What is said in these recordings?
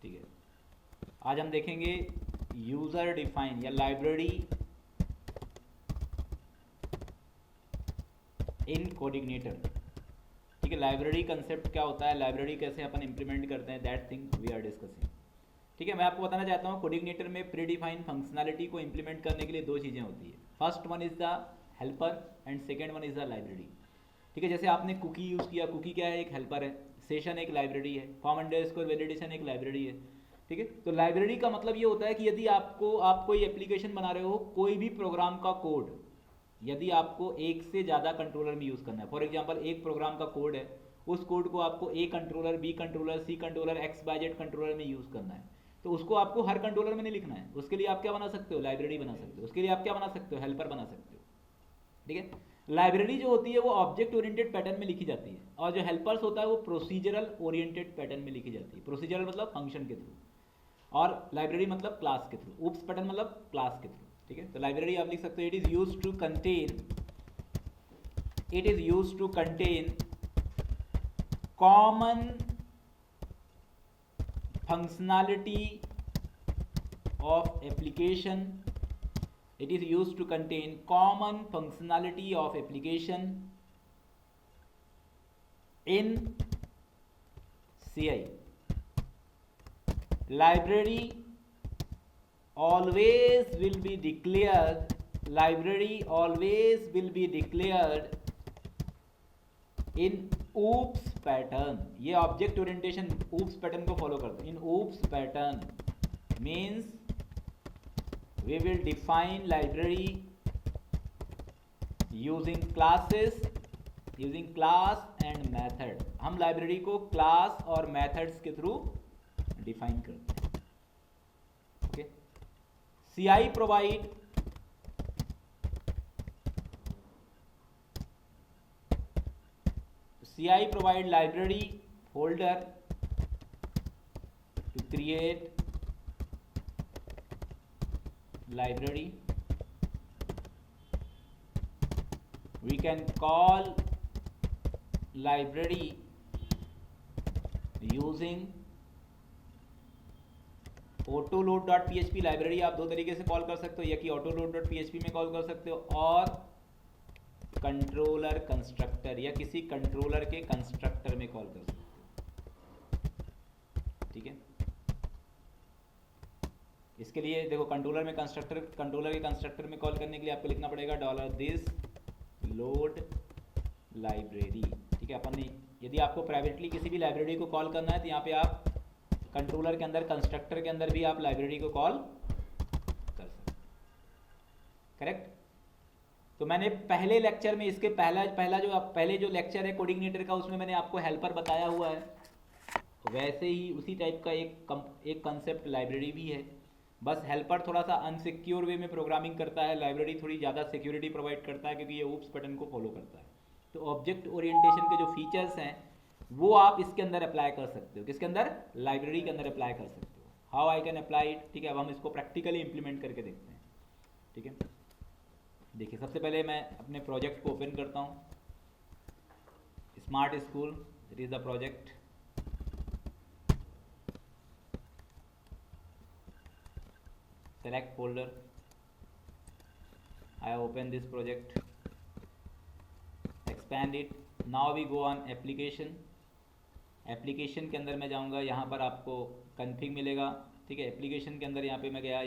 ठीक है, आज हम देखेंगे यूज़र डिफाइन या लाइब्रेरी इन कोऑर्डिनेटर। ठीक है, लाइब्रेरी कंसेप्ट क्या होता है, लाइब्रेरी कैसे अपन इम्प्लीमेंट करते हैं, that thing we are discussing. ठीक है, मैं आपको बताना चाहता हूँ कोऑर्डिनेटर में प्री डिफाइन फंक्शनैलिटी को इम्प्लीमेंट करने के लिए दो चीज़ें होती है। First one is the helper and second one is the library. ठीक है, जैसे आपने कुकी यूज़ किया, कुकी क्या है, एक हेल्पर है, सेशन एक लाइब्रेरी है, फॉर्म अंडरस्कोर वैलिडेशन एक लाइब्रेरी है। ठीक है, तो लाइब्रेरी का मतलब ये होता है कि यदि आप कोई एप्लीकेशन बना रहे हो, कोई भी प्रोग्राम का कोड यदि आपको एक से ज़्यादा कंट्रोलर में यूज़ करना है, फॉर एग्जांपल एक प्रोग्राम का कोड है, उस कोड को आपको A controller, B controller, C controller, X Y Z controller में यूज़ करना है, तो उसको आपको हर कंट्रोलर में नहीं लिखना है। उसके लिए आप क्या बना सकते हो, लाइब्रेरी बना सकते हो। उसके लिए आप क्या बना सकते हो, हेल्पर बना सकते हो। ठीक है, लाइब्रेरी जो होती है वो ऑब्जेक्ट ओरिएंटेड पैटर्न में लिखी जाती है, और जो हेल्पर्स होता है वो प्रोसीजरल ओरिएंटेड पैटर्न में लिखी जाती है। प्रोसीजरल मतलब फंक्शन के थ्रू, और लाइब्रेरी मतलब क्लास के थ्रू। उप्स पैटर्न मतलब क्लास के थ्रू। ठीक है, तो लाइब्रेरी आप लिख सकते हो, it is used to contain common functionality of application. It is used to contain common functionality of application in CI. Library always will be declared in oops pattern. ये ऑब्जेक्ट ओरिएंटेशन oops पैटर्न को follow करते हैं। इन oops pattern means we will define library using class and method. हम library को class और methods के through define करते हैं। Okay, CI provide library folder to create library. We can call library using autoload.php। Library आप दो तरीके से कॉल कर सकते हो, या कि autoload.php में कॉल कर सकते हो, और कंट्रोलर कंस्ट्रक्टर या किसी कंट्रोलर के कंस्ट्रक्टर में कॉल कर सकते हो। ठीक है, इसके लिए देखो कंट्रोलर के कंस्ट्रक्टर में कॉल करने के लिए आपको लिखना पड़ेगा $this load library। ठीक है, अपन ने यदि आपको प्राइवेटली किसी भी लाइब्रेरी को कॉल करना है तो यहाँ पे आप कंट्रोलर के अंदर, कंस्ट्रक्टर के अंदर भी आप लाइब्रेरी को कॉल कर सकते। करेक्ट। तो मैंने पहले लेक्चर में इसके पहले जो लेक्चर है कोऑर्डिनेटर का, उसमें मैंने आपको हेल्पर बताया हुआ है, वैसे ही उसी टाइप का एक कंसेप्ट लाइब्रेरी भी है। बस हेल्पर थोड़ा सा अनसिक्योर वे में प्रोग्रामिंग करता है, लाइब्रेरी थोड़ी ज़्यादा सिक्योरिटी प्रोवाइड करता है, क्योंकि ये ऊप्स पैटर्न को फॉलो करता है। तो ऑब्जेक्ट ओरिएंटेशन के जो फीचर्स हैं वो आप इसके अंदर अप्लाई कर सकते हो। किसके अंदर, लाइब्रेरी के अंदर अप्लाई कर सकते हो। How I can apply it. ठीक है, अब हम इसको प्रैक्टिकली इंप्लीमेंट करके देखते हैं। ठीक है, देखिए सबसे पहले मैं अपने प्रोजेक्ट को ओपन करता हूँ, smart school, it is the project. select folder, I open this project, expand it. Now we go on application के अंदर मैं जाऊंगा, यहाँ पर आपको config मिलेगा। ठीक है, एप्लीकेशन के अंदर यहाँ पे मैं गया,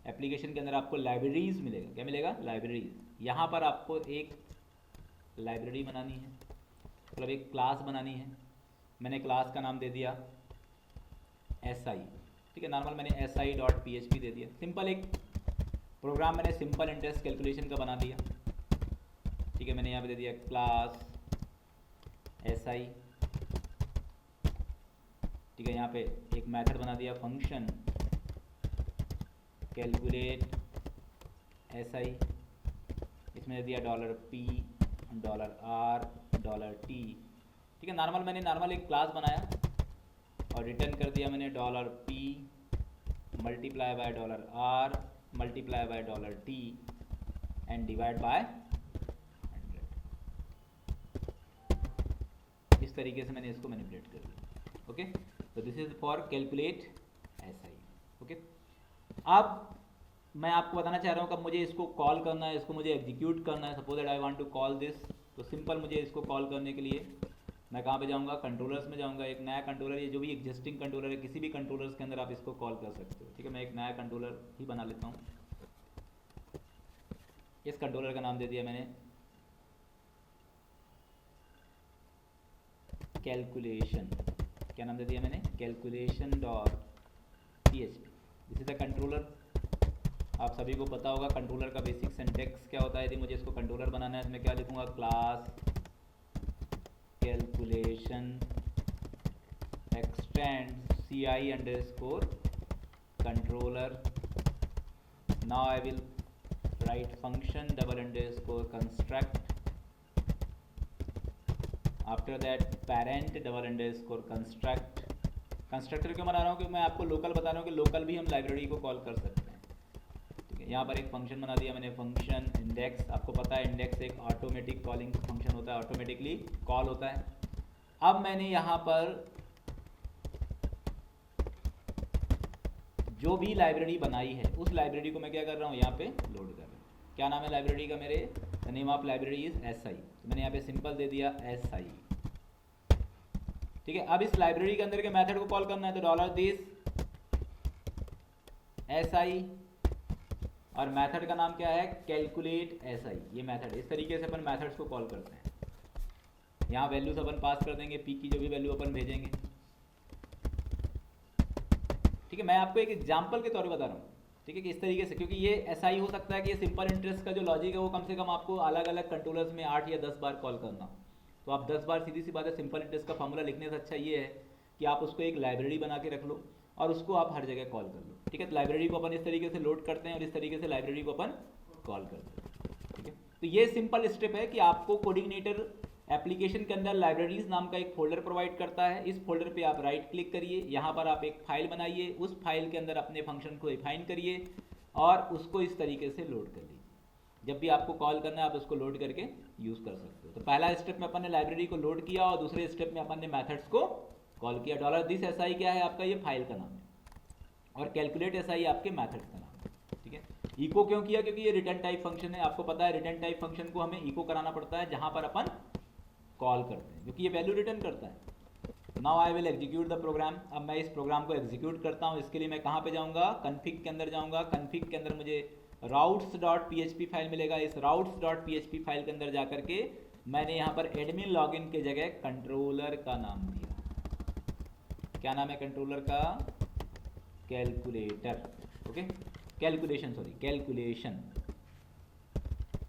एप्लीकेशन के अंदर आपको लाइब्रेरीज मिलेगा। क्या मिलेगा, लाइब्रेरीज। यहाँ पर आपको एक लाइब्रेरी बनानी है, मतलब एक क्लास बनानी है। मैंने क्लास का नाम दे दिया SI। ठीक है, नॉर्मल मैंने SI.php दे दिया। सिंपल एक प्रोग्राम मैंने सिंपल इंटरेस्ट कैलकुलेशन का बना दिया। ठीक है, मैंने यहाँ पे दे दिया क्लास SI। ठीक है, यहाँ पे एक मेथड बना दिया फंक्शन कैलकुलेट SI। इसमें दे दिया $P, $R, $T। ठीक है, नॉर्मल एक क्लास बनाया और रिटर्न कर दिया मैंने $P multiply by $R multiply by $T and divide by 100। इस तरीके से मैंने इसको मैनिपुलेट कर दिया। ओके, तो this is for calculate SI। Okay, अब मैं आपको बताना चाह रहा हूँ कब मुझे इसको कॉल करना है, इसको मुझे एग्जीक्यूट करना है। Suppose that I want to call this, तो सिंपल मुझे इसको कॉल करने के लिए मैं कहाँ पे जाऊँगा, कंट्रोलर्स में जाऊँगा। एक नया कंट्रोलर, ये जो भी एग्जिस्टिंग कंट्रोलर है, किसी भी कंट्रोलर्स के अंदर आप इसको कॉल कर सकते हो। ठीक है, मैं एक नया कंट्रोलर ही बना लेता हूँ। इस कंट्रोलर का नाम दे दिया मैंने कैलकुलेशन। क्या नाम दे दिया मैंने, calculation dot PHP। This is a controller. आप सभी को पता होगा कंट्रोलर का बेसिक सिंटैक्स क्या होता है। यदि मुझे इसको कंट्रोलर बनाना है तो मैं क्या लिखूंगा, class calculation extend CI underscore controller. Now I will write function double underscore construct, after that parent double underscore construct. Constructor क्यों बना रहा हूँ, क्योंकि मैं आपको लोकल बता रहा हूँ कि लोकल भी हम लाइब्रेरी को कॉल कर सकते हैं। ठीक है, यहाँ पर एक फंक्शन बना दिया मैंने, फंक्शन इंडेक्स। आपको पता है इंडेक्स एक ऑटोमेटिक कॉलिंग फंक्शन होता है, ऑटोमेटिकली कॉल होता है। अब मैंने यहाँ पर जो भी लाइब्रेरी बनाई है उस लाइब्रेरी को मैं क्या कर रहा हूँ, यहाँ पे लोड कर रहा हूँ। क्या नाम है लाइब्रेरी का मेरे, the name of library is SI। तो मैंने यहाँ पे सिंपल दे दिया SI। ठीक है, अब इस लाइब्रेरी के अंदर के मेथड को कॉल करना है, तो डॉलर दिस SI, और मेथड का नाम क्या है, कैलकुलेट SI। ये मेथड, इस तरीके से अपन मेथड्स को कॉल करते हैं। यहाँ वैल्यूज अपन पास कर देंगे, पी की जो भी वैल्यू अपन भेजेंगे। ठीक है, मैं आपको एक एग्जांपल के तौर पे बता रहा हूँ। ठीक है, कि इस तरीके से, क्योंकि ये SI हो सकता है कि ये सिंपल इंटरेस्ट का जो लॉजिक है वो कम से कम आपको अलग अलग कंट्रोलर्स में 8 या 10 बार कॉल करना हो। तो आप 10 बार, सीधी सी बात है, सिंपल इंटरेस्ट का फॉर्मूला लिखने से अच्छा ये है कि आप उसको एक लाइब्रेरी बना के रख लो और उसको आप हर जगह कॉल कर लो। ठीक है, तो लाइब्रेरी को अपन इस तरीके से लोड करते हैं और इस तरीके से लाइब्रेरी को अपन कॉल करते हैं। ठीक है, तो ये सिंपल स्टेप है कि आपको कोऑर्डिनेटर एप्लीकेशन के अंदर लाइब्रेरीज नाम का एक फोल्डर प्रोवाइड करता है। इस फोल्डर पे आप राइट क्लिक करिए, यहाँ पर आप एक फाइल बनाइए, उस फाइल के अंदर अपने फंक्शन को डिफाइन करिए और उसको इस तरीके से लोड कर लीजिए। जब भी आपको कॉल करना है आप उसको लोड करके यूज़ कर सकते हो। तो पहला स्टेप में अपन ने लाइब्रेरी को लोड किया और दूसरे स्टेप में अपन ने मेथड्स को कॉल किया। डॉलर दिस SI क्या है आपका, ये फाइल का नाम है, और कैलकुलेट SI आपके मेथड्स का नाम है। ठीक है, इको क्यों किया, क्योंकि ये रिटर्न टाइप फंक्शन है। आपको पता है रिटर्न टाइप फंक्शन को हमें इको कराना पड़ता है जहाँ पर अपन कॉल करते हैं, क्योंकि ये वैल्यू रिटर्न करता है। Now I will execute the program. अब मैं इस प्रोग्राम को एग्जीक्यूट करता हूँ। इसके लिए मैं कहाँ पे जाऊँगा, कन्फिग के अंदर जाऊँगा। कन्फिग के अंदर मुझे routes.php फाइल मिलेगा। इस routes.php फाइल के अंदर जाकर के मैंने यहाँ पर एडमिन लॉगिन के जगह कंट्रोलर का नाम दिया। क्या नाम है कंट्रोलर का, calculator. Okay, calculation, sorry calculation.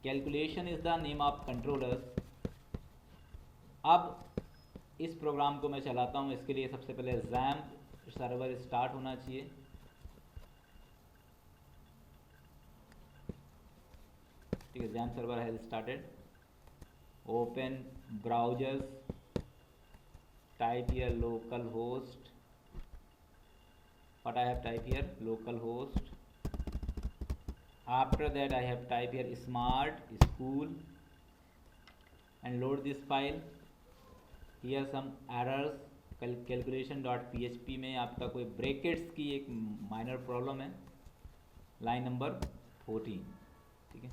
Calculation is the name of controller. अब इस प्रोग्राम को मैं चलाता हूँ। इसके लिए सबसे पहले XAMPP सर्वर स्टार्ट होना चाहिए। ठीक है, XAMPP server has started. Open browsers, type here local host. What I have type here, local host. After that I have type here smart school and load this file. Here some errors, calculation.php में आपका कोई brackets की एक minor problem है, line number 14। ठीक है,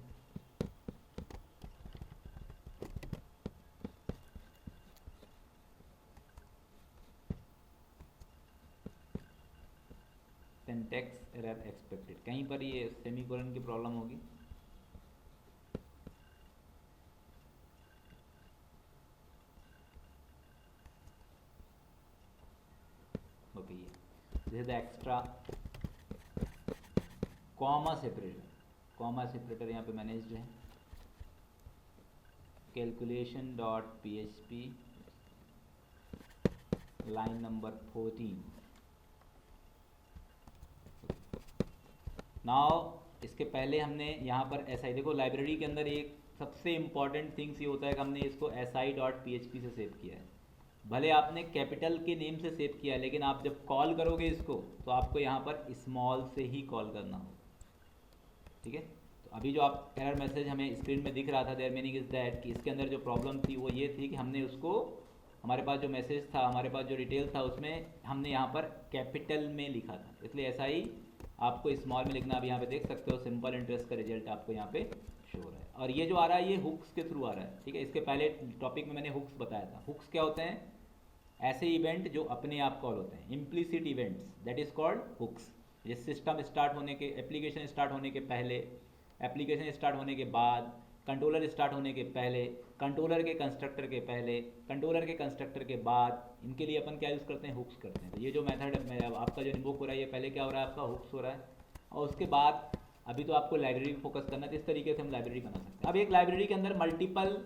syntax error expected, कहीं पर ये सेमीकोलन की प्रॉब्लम होगी। This is the extra comma separator. Comma separator यहाँ पे मैनेज्ड है। calculation.php line number 14। नाउ इसके पहले हमने यहाँ पर SI, देखो लाइब्रेरी के अंदर एक सबसे इम्पॉर्टेंट थिंग्स ये होता है कि हमने इसको SI.php से सेव किया है। भले आपने कैपिटल के नेम से सेव किया है, लेकिन आप जब कॉल करोगे इसको तो आपको यहाँ पर स्मॉल से ही कॉल करना होगा। ठीक है, तो अभी जो आप एरर मैसेज हमें स्क्रीन में दिख रहा था, देयर मीनिंग इज दैट कि इसके अंदर जो प्रॉब्लम थी वो ये थी कि हमने उसको हमारे पास जो मैसेज था, हमारे पास जो डिटेल था, उसमें हमने यहाँ पर कैपिटल में लिखा था, इसलिए ऐसा ही आपको स्मॉल में लिखना। आप यहाँ पे देख सकते हो सिंपल इंटरेस्ट का रिजल्ट आपको यहाँ पे शो हो रहा है। और ये जो आ रहा है ये हुक्स के थ्रू आ रहा है, ठीक है। इसके पहले टॉपिक में मैंने हुक्स बताया था। हुक्स क्या होते हैं? ऐसे इवेंट जो अपने आप कॉल होते हैं, implicit events, that is called hooks. ये सिस्टम स्टार्ट होने के, एप्लीकेशन स्टार्ट होने के पहले, एप्लीकेशन स्टार्ट होने के बाद, कंट्रोलर स्टार्ट होने के पहले, कंट्रोलर के कंस्ट्रक्टर के पहले, कंट्रोलर के कंस्ट्रक्टर के बाद, इनके लिए अपन क्या यूज़ करते हैं? हुक्स करते हैं। तो ये जो मेथड आपका जो इन्वोक हो रहा है, ये पहले क्या हो रहा है? आपका हुक्स हो रहा है। और उसके बाद अभी तो आपको लाइब्रेरी पे फोकस करना है, तो इस तरीके से हम लाइब्रेरी बना सकते हैं। अब एक लाइब्रेरी के अंदर मल्टीपल,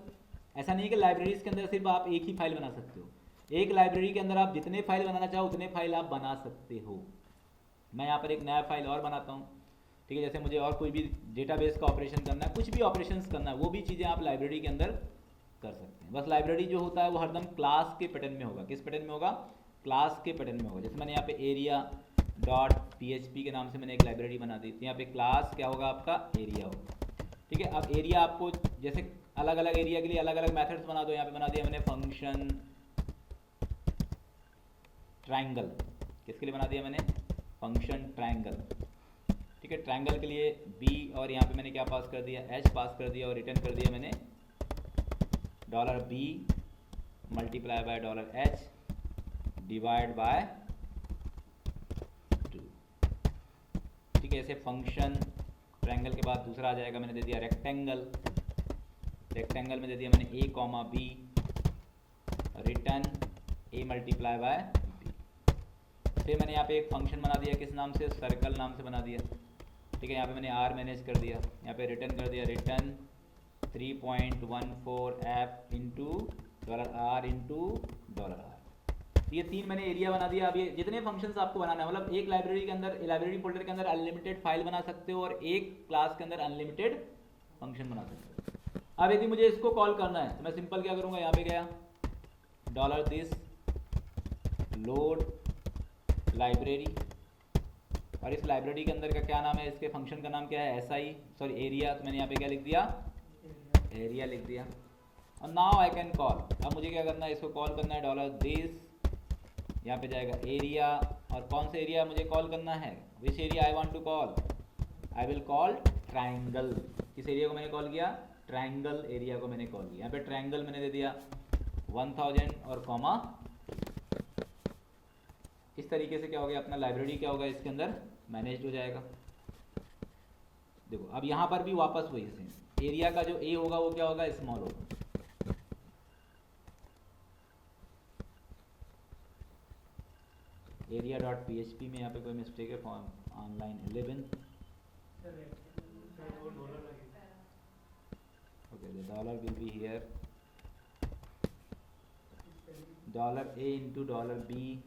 ऐसा नहीं है कि लाइब्रेरीज के अंदर सिर्फ आप एक ही फाइल बना सकते हो। एक लाइब्रेरी के अंदर आप जितने फाइल बनाना चाहो उतने फाइल आप बना सकते हो। मैं यहाँ पर एक नया फाइल और बनाता हूँ, ठीक है। जैसे मुझे और कोई भी डेटाबेस का ऑपरेशन करना है, कुछ भी ऑपरेशंस करना है, वो भी चीज़ें आप लाइब्रेरी के अंदर कर सकते हैं। बस लाइब्रेरी जो होता है वो हरदम क्लास के पैटर्न में होगा। किस पैटर्न में होगा? क्लास के पैटर्न में होगा। जैसे मैंने यहाँ पे area.php के नाम से मैंने एक लाइब्रेरी बना दी, तो यहाँ पे क्लास क्या होगा? आपका एरिया होगा, ठीक है। अब एरिया आपको जैसे अलग अलग एरिया के लिए अलग अलग मैथड्स बना दो। यहाँ पे बना दिया मैंने फंक्शन ट्रायंगल। किसके लिए बना दिया मैंने? फंक्शन ट्रायंगल, ठीक है। ट्रायंगल के लिए बी, और यहाँ पे मैंने क्या पास कर दिया? एच पास कर दिया, और रिटर्न कर दिया मैंने $b multiply by $h divide by 2, ठीक है। ऐसे फंक्शन ट्रायंगल के बाद दूसरा आ जाएगा, मैंने दे दिया रेक्टेंगल। रेक्टेंगल में दे दिया मैंने a, b return a multiply by b। फिर मैंने यहाँ पे एक फंक्शन बना दिया, किस नाम से? सर्कल नाम से बना दिया, ठीक है। यहाँ पे मैंने r मैनेज कर दिया, यहाँ पे रिटर्न कर दिया return 3.14f into $r into $r। ये 3 मैंने एरिया बना दिया। अब ये जितने फंक्शंस आपको बनाना है, मतलब एक लाइब्रेरी के अंदर, लाइब्रेरी फोल्डर के अंदर अनलिमिटेड फाइल बना सकते हो, और एक क्लास के अंदर अनलिमिटेड फंक्शन बना सकते हो। अब यदि मुझे इसको कॉल करना है तो मैं सिंपल क्या करूँगा? यहाँ पे गया $this लोड लाइब्रेरी, और इस लाइब्रेरी के अंदर का क्या नाम है? इसके फंक्शन का नाम क्या है? एरिया। तो मैंने यहाँ पे क्या लिख दिया? एरिया लिख दिया। और नाउ आई कैन कॉल। अब मुझे क्या करना है? इसको कॉल करना है $this, यहाँ पे जाएगा एरिया, और कौन सा एरिया मुझे कॉल करना है? Which area I want to call? I will call triangle. किस एरिया को मैंने कॉल किया? ट्रायंगल एरिया को मैंने कॉल किया। यहाँ पे ट्रायंगल मैंने दे दिया 1000 और कॉमा। इस तरीके से क्या हो गया? अपना लाइब्रेरी क्या होगा? इसके अंदर मैनेज हो जाएगा। देखो अब यहाँ पर भी वापस वही से एरिया का जो ए होगा वो क्या होगा? स्मॉल होगा। area.php में यहाँ पे कोई मिस्टेक है? Form online 11 okay, the dollar will be here, $a into $b,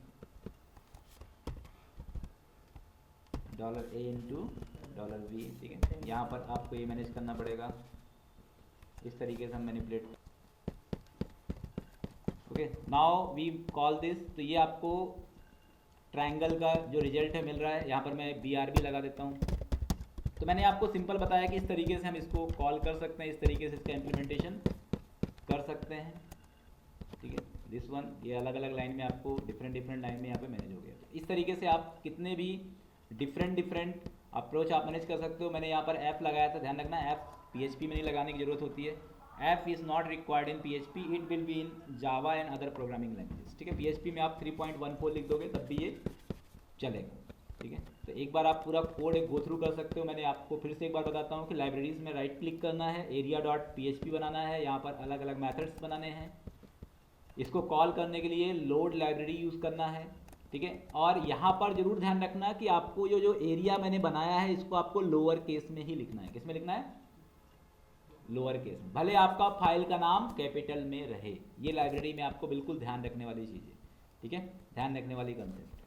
$a into $b, ठीक है। यहाँ पर आपको ये मैनेज करना पड़ेगा, इस तरीके से हम manipulate. Okay, now we call this. तो ये आपको ट्रायंगल का जो रिजल्ट है मिल रहा है। यहाँ पर मैं BRB लगा देता हूँ। तो मैंने आपको सिंपल बताया कि इस तरीके से हम इसको कॉल कर सकते हैं, इस तरीके से इसका इम्प्लीमेंटेशन कर सकते हैं, ठीक है। दिस वन, ये अलग अलग लाइन में आपको डिफरेंट लाइन में यहाँ पे मैनेज हो गया। तो इस तरीके से आप कितने भी डिफरेंट अप्रोच आप मैनेज कर सकते हो। मैंने यहाँ पर F लगाया था, ध्यान रखना F PHP में नहीं लगाने की ज़रूरत होती है। F is not required in PHP, it will be in Java and other programming languages, ठीक है। PHP में आप 3.14 लिख दोगे तब भी ये चलेगा, ठीक है। तो एक बार आप पूरा कोड एक गो थ्रू कर सकते हो। मैंने आपको फिर से एक बार बताता हूँ कि लाइब्रेरीज में राइट क्लिक करना है, area.php बनाना है, यहाँ पर अलग अलग मैथड्स बनाने हैं। इसको कॉल करने के लिए लोड लाइब्रेरी यूज़ करना है, ठीक है। और यहाँ पर जरूर ध्यान रखना कि आपको जो एरिया मैंने बनाया है इसको आपको लोअर केस में ही लिखना है। किस में लिखना है? लोअर केस में, भले आपका फाइल का नाम कैपिटल में रहे। ये लाइब्रेरी में आपको बिल्कुल ध्यान रखने वाली चीज़ है, ठीक है, ध्यान रखने वाली कंसेप्ट।